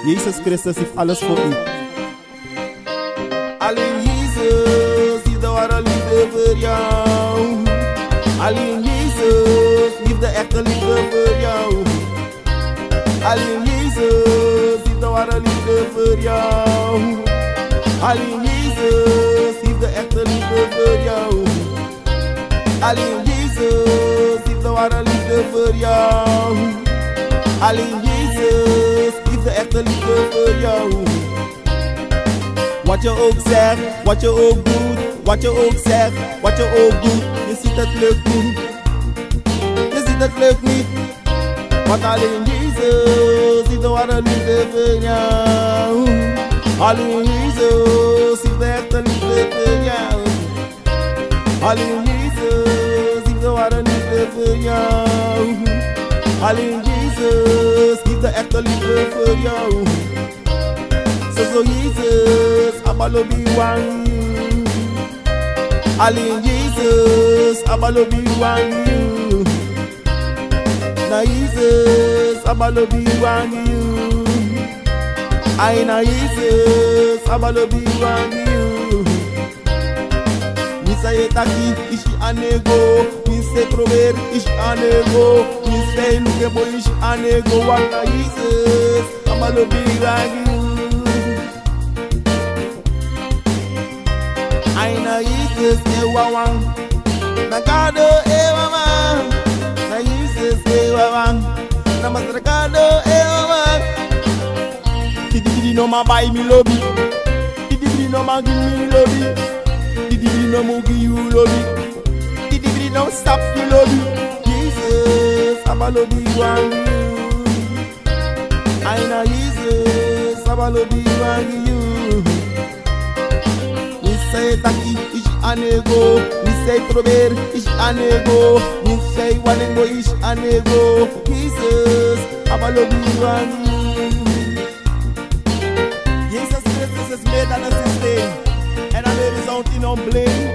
Jezus Christus heeft alles voor u. Alleen Jezus heeft de ware liefde voor jou. Alleen Jezus heeft de echte liefde voor jou. Alleen Jezus heeft de ware liefde voor jou. Alleen Jezus heeft de echte liefde voor jou. Alleen Jezus heeft de ware liefde voor jou. Alleen Jezus heeft de echte liefde voor jou. Wat je ook zegt, wat je ook doet, wat je ook zegt, wat je ook doet, je ziet het lukt niet. Je ziet het lukt niet. Want alleen Jezus heeft de ware liefde voor jou. Alleen Jezus heeft de echte liefde voor jou. Alleen Jezus heeft de ware liefde voor jou. Alleen Jezus heeft de echte liefde voor jou. So Jesus, abalobi wan you. Alleen Jesus, abalobi wan you. Na Jesus, abalobi wan you. Ay na Jesus, abalobi wan you. Mi say taki, ishi anego. Mi say prover, ishi anego. Mi say nukebo, ishi anego. Wan na Jesus, abalobi wan you. Na Jesus ewa wang, na kado ewa wang, na Jesus ewa wang, na masrakado ewa wang. Didi no ma buy me lobby, didi no ma give me lobby, didi no mo give you lobby, didi no stop you lobby. Jesus aba lobby wang you, I na Jesus aba lobby wang you. Say taki ish anego, mi say prober ish anego, mi say wanengo ish anego. Jesus, abalobi wan you. Jesus Christus is made an assistant, and I live his own thing on blame.